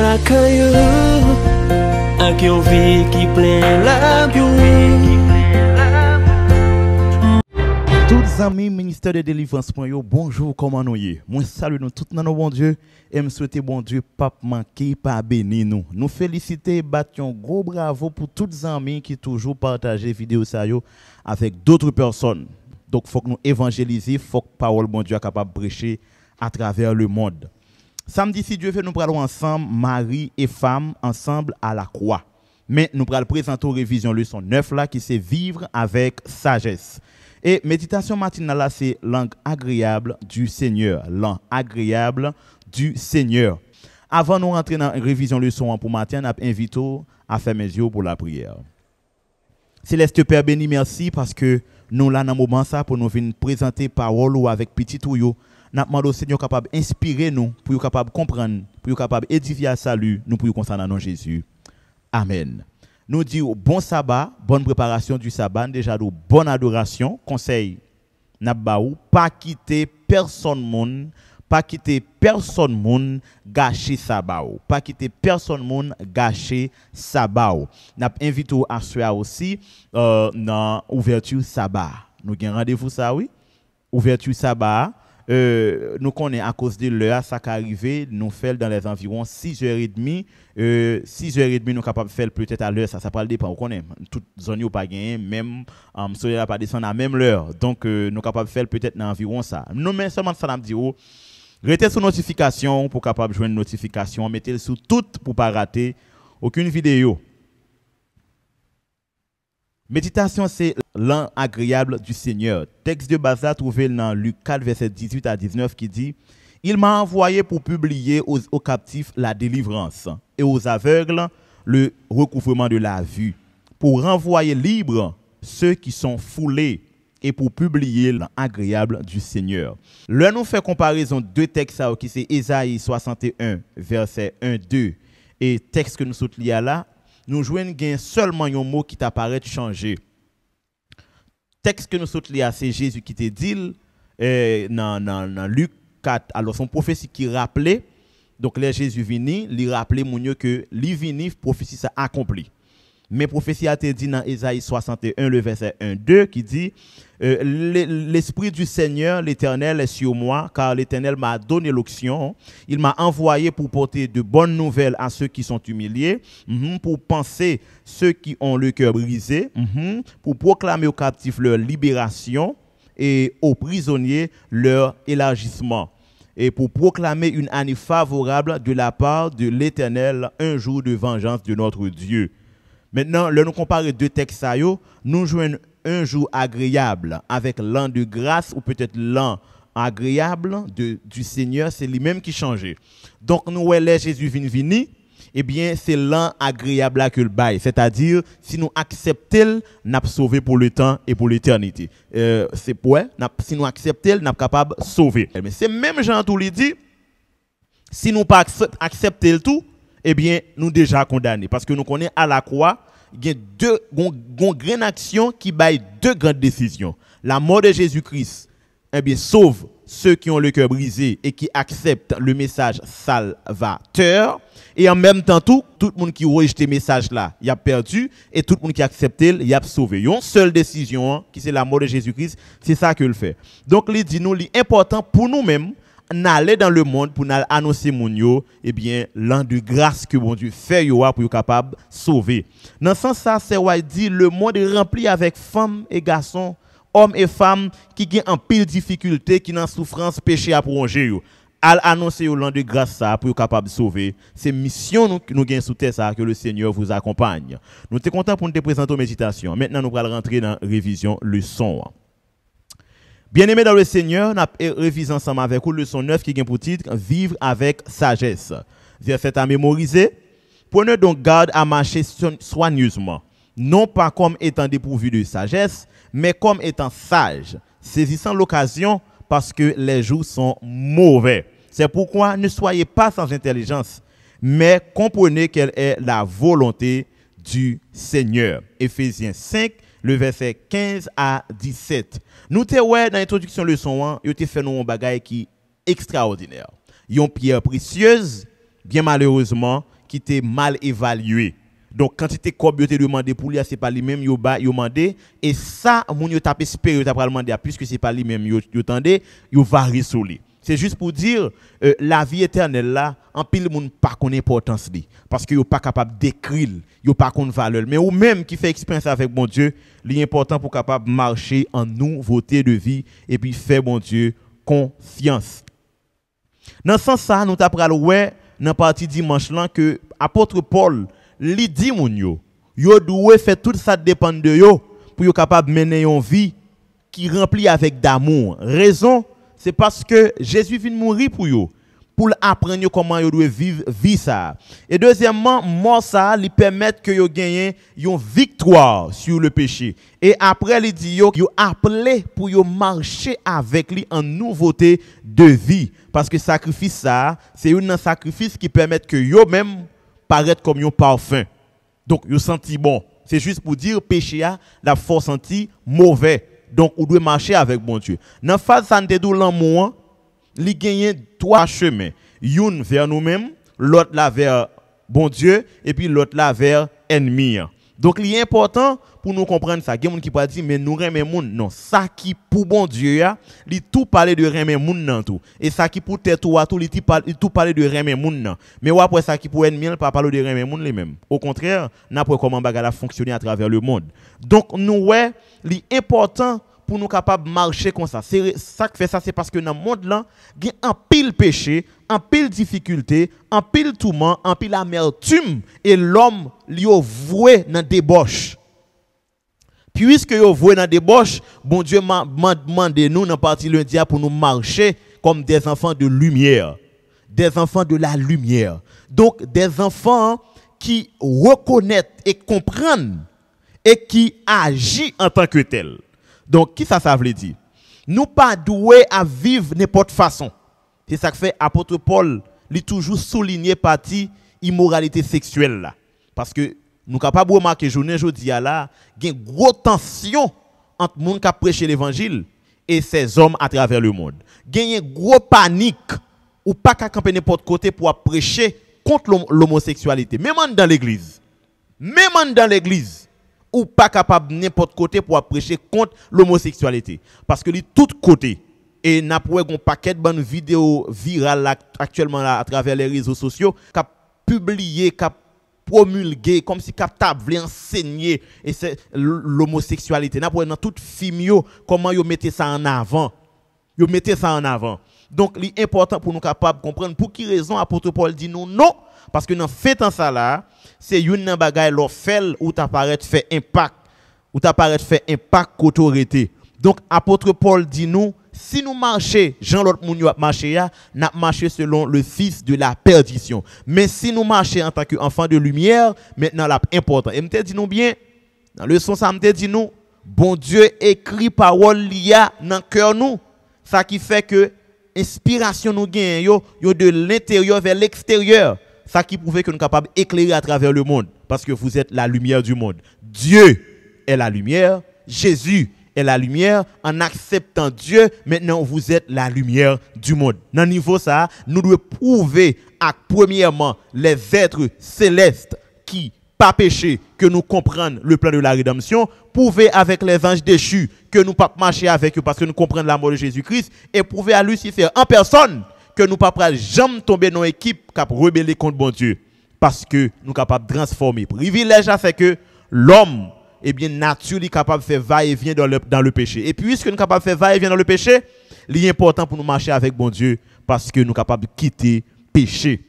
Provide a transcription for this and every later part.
la caillou, ak yon vie qui plein la pluie. Tous les amis, ministère de délivrance, bonjour, comment nous y est? Moi, salue nous tous dans nos bon Dieu et me souhaiter bon Dieu, pas manquer, pas bénir nous. Nous féliciter, battions gros bravo pour tous les amis qui toujours partagent vidéo ça avec d'autres personnes. Donc, il faut que nous évangéliser, il faut que la parole bon Dieu soit capable de prêcher à travers le monde. Samedi, si Dieu veut, nous parlons ensemble, mari et femme, ensemble à la croix. Mais nous allons présenter une révision leçon 9 là, qui c'est vivre avec sagesse. Et méditation matinale là, c'est langue agréable du Seigneur. Langue agréable du Seigneur. Avant de rentrer dans la révision leçon pour matin, nous invitons à faire mes yeux pour la prière. Céleste Père béni, merci parce que nous là dans le moment ça pour nous venir présenter parole ou avec petit touyo. Nous demandons au Seigneur capable d'inspirer nous, pour capable comprendre, pour capable édifier à salut, nous pour concernant nous Jésus. Amen. Nous disons bon sabbat, bonne préparation du sabbat, déjà de bonne adoration, conseil n'abaou, pas quitter personne monde, pas quitter personne monde gâcher sabbat, pas quitter personne monde gâcher sabbat. N'a invité à soir aussi dans ouverture sabbat. Nous avons rendez-vous ça oui. Ouverture sabbat. Nous connaissons à cause de l'heure, ça qui arrive, nous faisons dans les environs 6h30. 6h30, nous sommes capables de faire peut-être à l'heure, ça peut dépendre. Nous connaissons toute zone n'a pas gagné, même soleil n'a pas descendu à même l'heure. Donc, nous sommes capables de faire peut-être dans environ ça. Nous, mais seulement ça, nous disons, restez sur notification pour capable joindre notification, mettez-le sous toutes pour ne pas rater aucune vidéo. Méditation, c'est l'an agréable du Seigneur. Texte de base là trouvé dans Luc 4, verset 18 à 19 qui dit « Il m'a envoyé pour publier aux captifs la délivrance et aux aveugles le recouvrement de la vue, pour renvoyer libres ceux qui sont foulés et pour publier l'an agréable du Seigneur. » Là, nous fait comparaison deux textes qui c'est Ésaïe 61, verset 1-2 et texte que nous sommes liés là. Nous jouons seulement un mot qui t'apparaît changer. Texte que nous sommes liés, c'est Jésus qui te dit dans Luc 4. Alors, son prophétie qui rappelait, donc là, Jésus vini, il rappelait que lui vini, prophétie ça accompli. Mais prophétie a été dit dans Ésaïe 61, le verset 1-2, qui dit l'Esprit du Seigneur, l'Éternel, est sur moi, car l'Éternel m'a donné l'onction. Il m'a envoyé pour porter de bonnes nouvelles à ceux qui sont humiliés, pour penser ceux qui ont le cœur brisé, pour proclamer aux captifs leur libération et aux prisonniers leur élargissement, et pour proclamer une année favorable de la part de l'Éternel, un jour de vengeance de notre Dieu. Maintenant, là, nous comparons deux textes, nous jouons un jour agréable avec l'an de grâce ou peut-être l'an agréable du Seigneur, c'est lui-même qui changeait. Donc, nous voyons Jésus vini, eh bien, c'est l'an agréable là que le bail. C'est-à-dire, si nous acceptons, nous sommes sauvés pour le temps et pour l'éternité. C'est pour si nous acceptons, nous sommes capables de sauver. Mais c'est même Jean tout lui dit, si nous pas accepter le tout, eh bien, nous déjà condamnés. Parce que nous connaissons à la croix, il y a deux grandes actions qui baillent deux grandes décisions. La mort de Jésus-Christ, eh bien, sauve ceux qui ont le cœur brisé et qui acceptent le message salvateur. Et en même temps, tout le monde qui rejette le message là, il a perdu. Et tout le monde qui accepte, il a sauvé. Il y a une seule décision, qui c'est la mort de Jésus-Christ. C'est ça qu'il fait. Donc, il dit nous, l'important pour nous-mêmes, n'aller dans le monde pour annoncer mon yo, eh bien, l'an de grâce que bon Dieu fait pour être capable de sauver. Dans ce sens, ça, c'est what dit, le monde est rempli avec femmes et garçons, hommes et femmes qui ont en pile difficulté, qui ont souffrance, péché à prolonger. À annoncer l'an de grâce ça pour être capable de sauver. C'est mission nous gagnons sous terre ça que le Seigneur vous accompagne. Nous sommes contents pour nous présenter aux méditations. Maintenant, nous allons rentrer dans la révision leçon. Bien-aimés dans le Seigneur, nous avons révisé ensemble avec vous leçon 9 qui a pour titre « Vivre avec sagesse ». Verset à mémoriser. Prenez donc garde à marcher soigneusement, non pas comme étant dépourvu de sagesse, mais comme étant sage, saisissant l'occasion parce que les jours sont mauvais. C'est pourquoi ne soyez pas sans intelligence, mais comprenez quelle est la volonté du Seigneur. Éphésiens 5, le verset 15 à 17. Nous te ouais dans l'introduction leçon 1, il te fait nous un bagage qui extraordinaire. Une pierre précieuse, bien malheureusement, qui était mal évalué. Donc quantité cob yo te demandé pour lui, c'est pas lui même yo demandé et ça moun yo t'a espéré t'a demander puisque c'est pas lui même yo tendé, yo varie sur lui. C'est juste pour dire la vie éternelle là, en pile moun pas connaît importance li parce que yo pas capable d'écrire, yo pas connaît valeur. Mais ou même qui fait expérience avec bon Dieu, l'important pour capable marcher en nouveauté de vie et puis faire bon Dieu confiance. Dans ce sens ça, nous t'a pral ouais dans partie dimanche là que apôtre Paul li dit moun yo doit faire tout ça dépend de yo pour yo capable mener une vie qui remplie avec d'amour. Raison c'est parce que Jésus vient mourir pour yo, pour apprendre comment yo doit vivre vie ça. Et deuxièmement, mort ça lui permet que yo gagne une victoire sur le péché. Et après il dit yo appelé pour yo marcher avec lui en nouveauté de vie parce que sacrifice ça, c'est un sacrifice qui permet que yo même paraître comme un parfum. Donc yo senti bon. C'est juste pour dire péché a la force senti mauvais. Donc, on doit marcher avec bon Dieu. Dans la phase santé de l'amour, il gagne trois chemins. Une vers nous-mêmes, l'autre là vers bon Dieu, et puis l'autre là vers ennemi. Donc, il est important pour nous comprendre ça. Il y a des gens qui peuvent dire, mais nous remet moun. Non, ça qui pour bon Dieu, il tout parler de remet moun nan tout. Et ça qui pour tête ou tout, il tout parler de remet moun nan. Mais après ça qui pour ennemi, il pas parler de remet moun les mêmes. Au contraire, n'a pas comment bagala fonctionner à travers le monde. Donc, nous, ouais, l'important pour nous capables de marcher comme ça. C'est ça qui fait ça, c'est parce que dans le monde là, il y a un pile péché, un pile difficulté, un pile tourment, un pile amertume, et l'homme lui a voué dans débauche. Puisque yo voué dans débauche, bon Dieu m'a demandé nous dans partie lundi pour nous marcher comme des enfants de lumière, des enfants de la lumière. Donc des enfants qui reconnaissent et comprennent et qui agissent en tant que tels. Donc, qui ça veut dire? Nous pas doués à vivre n'importe façon. C'est ça que fait apôtre Paul, il toujours souligné partie immoralité sexuelle là. Parce que nous capables de remarquer journée jodi là, il y a une grosse tension entre monde qui prêche l'évangile et ces hommes à travers le monde. Il y a une grosse panique ou pas qu'à camper n'importe côté pour prêcher contre l'homosexualité, même dans l'église. Même dans l'église. Ou pas capable n'importe côté pour prêcher contre l'homosexualité parce que de tous côtés et n'a pas un paquet de bonnes vidéos virales actuellement là, à travers les réseaux sociaux qui publié qui promulgué comme si capta voulait enseigner et c'est l'homosexualité n'a pas dans toute film comment yo mettez ça en avant. Donc l'important pour nous capable comprendre pour qui raison apôtre Paul dit non parce que dans fait en ça là c'est une bagaille leur fait ou t'apparaît fait impact autorité. Donc apôtre Paul dit nous si nous marcher Jean l'autre moun yo marcher n'a marcher selon le fils de la perdition. Mais si nous marcher en tant qu'enfant de lumière, maintenant là important. Et m'te dit nous bien dans le son ça m'te dit nous bon Dieu écrit parole liya dans cœur nous. Ça qui fait que inspiration nous gagne yo de l'intérieur vers l'extérieur. Ça qui prouve que nous sommes capables d'éclairer à travers le monde. Parce que vous êtes la lumière du monde. Dieu est la lumière. Jésus est la lumière. En acceptant Dieu, maintenant vous êtes la lumière du monde. Dans le niveau ça, nous devons prouver à premièrement les êtres célestes qui pas péché que nous comprenons le plan de la rédemption. Prouver avec les anges déchus que nous pas marcher avec eux parce que nous comprenons la mort de Jésus-Christ. Et prouver à Lucifer en personne que nous ne pouvons pas jamais tomber dans une équipe qui a rebellé contre bon Dieu. Parce que nous sommes capables de transformer. Privilège c'est que l'homme, eh bien, nature est capable de faire va-et-vient dans le péché. Et puisque nous sommes capables de faire va-et-vient dans le péché, il est important pour nous marcher avec bon Dieu parce que nous sommes capables de quitter le péché.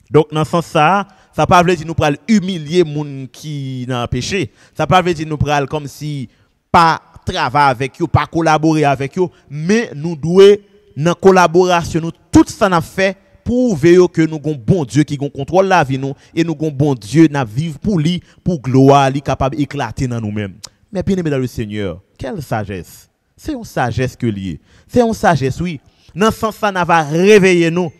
Donc, dans ce sens, ça ne veut pas dire que nous pourrons humilier les gens qui sont dans le péché. Ça ne veut pas dire que nous pourrons comme si pas travailler avec eux, pas collaborer avec eux, mais nous devons dans collaboration nous tout ça n'a fait pour veiller que nous avons bon Dieu qui contrôle la vie nous et nous avons bon Dieu n'a vivre pour lui pour gloire lui capable d'éclater dans nous-mêmes. Mais bien aimé dans le Seigneur, quelle sagesse. C'est une sagesse que lié. C'est une sagesse oui. Dans ce sens ça n'a va réveiller nous.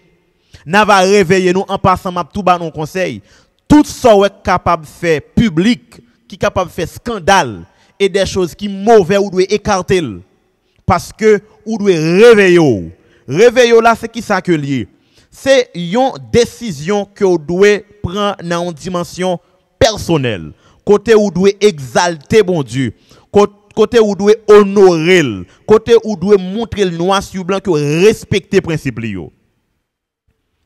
N'a va réveiller nous en passant m'a tout bas nos conseils. Tout ça est capable de faire public, qui est capable de faire scandale et des choses qui mauvais ou doit écarter. Parce que ou doit réveiller. Réveiller là c'est qui ça que lié. c'est une décision que vous devez prendre dans une dimension personnelle. Côté où vous devez exalter bon Dieu. Côté où vous devez honorer. Côté où vous devez montrer le noir sur blanc que respecter les principes.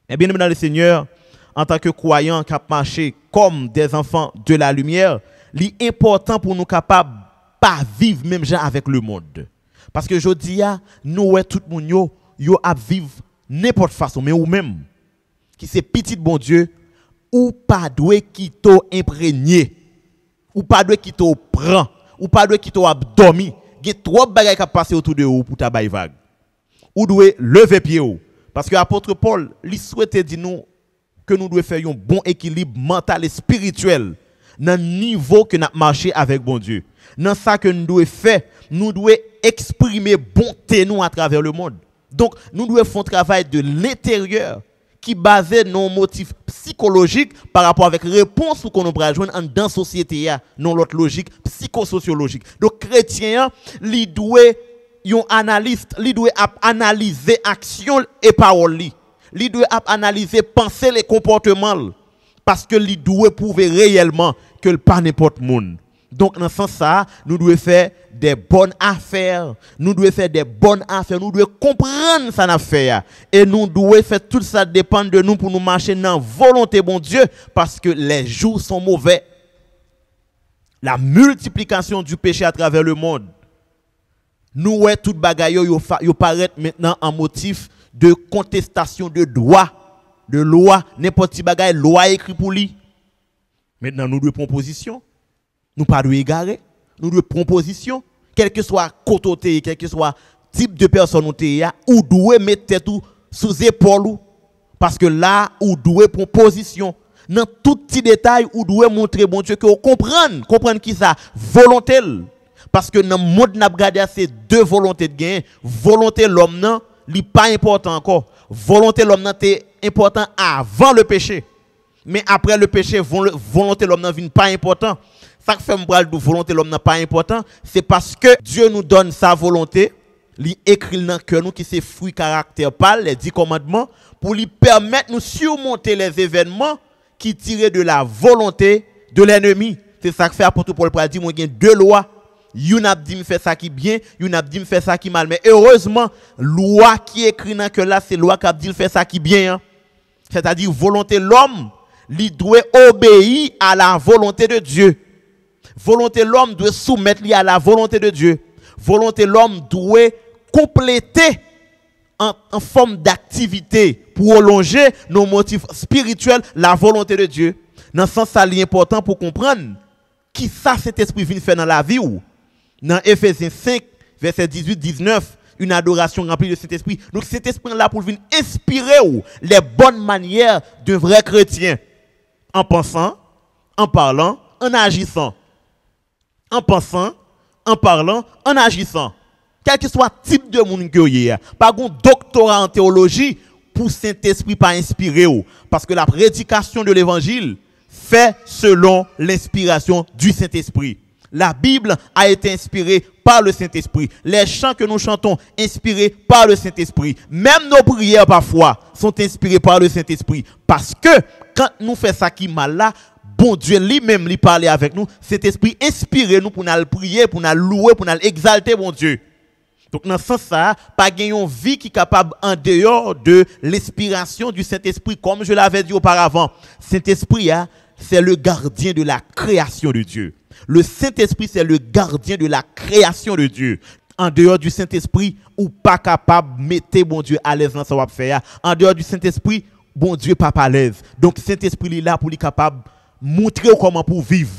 Et bien, dans le Seigneur, en tant que croyants qui marché comme des enfants de la lumière, l'important pour nous capables pas vivre même gens avec le monde. Parce que je dis, nous, tout le monde, yo à vivre n'importe façon, mais ou même, qui c'est petit bon Dieu, ou pas doué qui t'a imprégné, ou pas doué qui t'a prend, ou pas doué qui t'a abdomi, il y a trop de bagages qui passent autour de vous pour ta baille vague. Ou doué lever pied ou. Parce que l'apôtre Paul, il souhaitait dire nous que nous devons faire un bon équilibre mental et spirituel dans le niveau que nous marché avec bon Dieu. Dans ça que nous devons faire, nous devons exprimer bonté nous à travers le monde. Donc, nous devons faire un travail de l'intérieur qui basé nos motifs psychologiques par rapport avec réponse qu'on nous joindre dans la société, non l'autre logique psychosociologique. Donc, chrétien, il doit un analyste, il doit analyser action et parole. Il doit analyser penser les comportements parce que il doit prouver réellement que le pas n'importe monde. Donc dans ce sens ça, nous devons faire des bonnes affaires, nous devons faire des bonnes affaires, nous devons comprendre ça affaire et nous devons faire tout ça dépend de nous pour nous marcher dans la volonté bon Dieu parce que les jours sont mauvais. La multiplication du péché à travers le monde. Nous ouais tout bagaille yo paraît maintenant en motif de contestation de droit, de loi, n'importe quel bagaille loi écrit pour lui. Maintenant nous devons prendre position. Nous pas de égarer, nous devons prendre position, quel que soit côté, quel que soit type de personne ou doit mettre tête sous épaule parce que là ou doit prendre position dans tout petit détail ou doit montrer bon Dieu que vous comprendre qui ça volonté parce que dans le monde n'a regardé c'est deux volontés de gain, volonté l'homme non, li pas important encore. Volonté l'homme non c'est important avant le péché. Mais après le péché volonté l'homme non vient pas important. Ça fait me de volonté l'homme n'est pas important, c'est parce que Dieu nous donne sa volonté, lui écrit dans cœur nous qui c'est fruit caractère pâle les 10 commandements pour lui permettre nous surmonter les événements qui tirent de la volonté de l'ennemi. C'est ça que fait apôtre Paul pour dire moi j'ai deux lois. Une a dit me faire ça qui bien, une a dit me faire ça qui mal mais heureusement loi qui écrit dans cœur là c'est loi qui a dit faire ça qui bien. Hein. C'est-à-dire volonté l'homme, lui doit obéir à la volonté de Dieu. Volonté l'homme doit soumettre à la volonté de Dieu. Volonté l'homme doit compléter en forme d'activité pour prolonger nos motifs spirituels la volonté de Dieu. Dans ce sens, ça est important pour comprendre qui ça cet esprit vient faire dans la vie ou. Dans Ephésiens 5, verset 18-19, une adoration remplie de cet esprit. Donc cet esprit là pour venir inspirer ou les bonnes manières d'un vrai chrétien en pensant, en parlant, en agissant. En pensant, en parlant, en agissant. Quel que soit le type de monde que vous avez, pas un doctorat en théologie pour Saint-Esprit pas inspiré ou. Parce que la prédication de l'évangile fait selon l'inspiration du Saint-Esprit. La Bible a été inspirée par le Saint-Esprit. Les chants que nous chantons inspirés par le Saint-Esprit. Même nos prières parfois sont inspirées par le Saint-Esprit. Parce que quand nous faisons ça qui mal là, bon Dieu lui-même lui parler avec nous, cet esprit inspiré nous pour nous prier, pour nous louer, pour nous exalter bon Dieu. Donc dans ce sens ça, pas une vie qui est capable en dehors de l'inspiration du Saint-Esprit comme je l'avais dit auparavant. Saint-Esprit c'est le gardien de la création de Dieu. Le Saint-Esprit c'est le gardien de la création de Dieu. En dehors du Saint-Esprit, ou pas capable de mettre bon Dieu à l'aise dans ce qu'on va faire. En dehors du Saint-Esprit, bon Dieu pas à l'aise. Donc Saint-Esprit est là pour lui capable montrer comment pour vivre.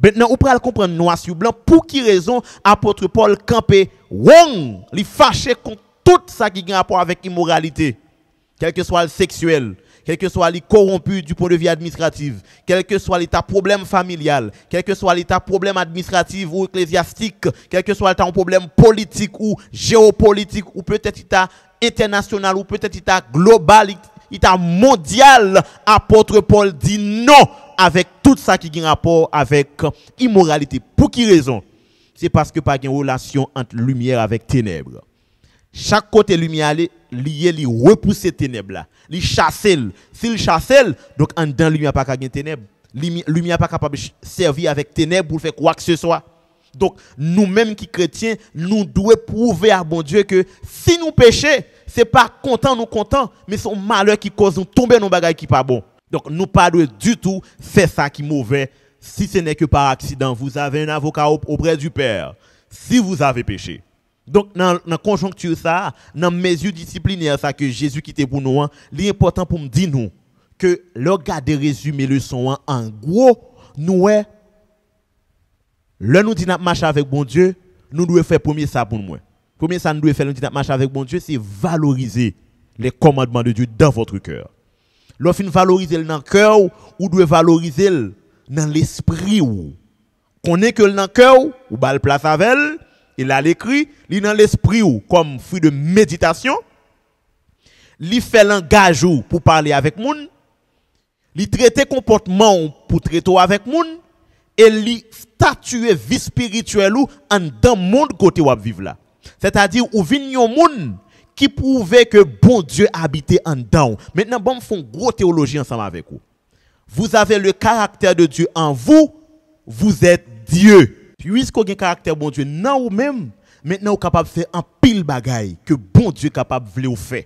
Maintenant, vous pouvez comprendre noir sur blanc pour qui raison apôtre Paul campé wong, li fâché contre tout ça qui a rapport avec immoralité, quel que soit le sexuel, quel que soit les corrompus du point de vue administratif, quel que soit l'état problème familial, quel que soit l'état problème administratif ou ecclésiastique, quel que soit l'état problème politique ou géopolitique ou peut-être l'état international ou peut-être l'état global, l'état mondial, apôtre Paul dit non avec tout ça qui a rapport avec immoralité. Pour qui raison? C'est parce que pas une relation entre lumière avec ténèbres. Chaque côté lumière lié li repousser ténèbres là, li chasser, s'il chasser, donc en dedans lumière pas capable ténèbres, lumière pas capable servir avec ténèbres pour faire quoi que ce soit. Donc nous-mêmes qui chrétiens, nous devons prouver à bon Dieu que si nous péchons, c'est pas content nous content, mais son malheur qui cause nous tomber dans bagaille qui pas bon. Donc nous pas du tout faire ça qui mauvais. Si ce n'est que par accident, vous avez un avocat auprès du Père. Si vous avez péché. Donc, dans la conjoncture, ça, dans les mesures disciplinaires ça, que Jésus quittait pour nous, l'important pour me dire nous, que le regarder résumé leçon en gros, nous, le nous dit marcher avec bon Dieu, nous devons faire premier ça pour nous. Premier ça, nous devons faire nous dit marcher avec bon Dieu, c'est valoriser les commandements de Dieu dans votre cœur. Lorsqu'on valoriser dans le cœur, ou devez valoriser dans l'esprit. Qu'on est que dans le cœur, ou bal place avec elle, il a l'écrit, il dans l'esprit comme fruit de méditation, il fait langage pour parler avec moun, il traite comportement pour traiter avec moun, et il statuer vie spirituelle ou en dans monde côté où vivre là. C'est-à-dire ou vinn yon moun qui prouvait que bon Dieu habitait en dedans. Maintenant bon font gros théologie ensemble avec vous. Vous avez le caractère de Dieu en vous, vous êtes Dieu. Puisque vous avez un caractère bon Dieu dans vous-même, maintenant vous êtes capable de faire un pile bagaille que bon Dieu est capable de vous faire.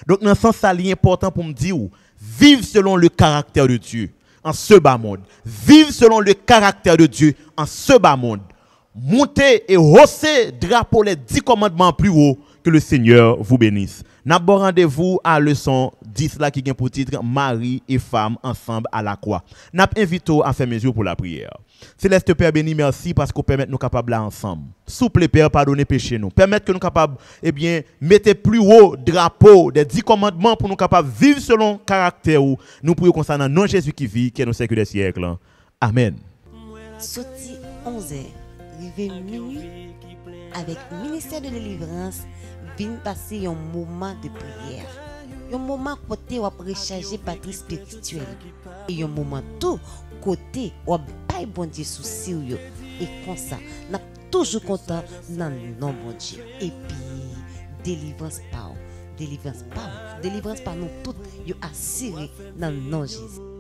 Donc dans ce sens, ça est important pour me dire, vivre selon le caractère de Dieu en ce bas monde. Vivre selon le caractère de Dieu en ce bas monde. Montez et hausser drapeau les 10 commandements plus haut. Que le Seigneur vous bénisse. N'a bon rendez-vous à leçon 10 là qui vient pour titre Mari et femme ensemble à la croix. N'a invité à faire mesure pour la prière. Céleste Père béni, merci parce qu'on permet nous capables là ensemble. Souple Père, pardonnez péché nous. Permettre que nous capables mettre plus haut drapeau des 10 commandements pour nous capables vivre selon caractère où nous prions concernant non Jésus qui vit qui est nos siècles des siècles. Amen. Sorti 11h, arrivé minuit avec ministère de délivrance. Vin passer un moment de prière. Un moment côté où recharger batterie spirituelle. Et un moment tout côté où bail bon Dieu souci yo. Et comme ça, n'a toujours content dans le nom bon Dieu. Et puis délivrance par nous toutes yo assuré dans le nom de Jésus.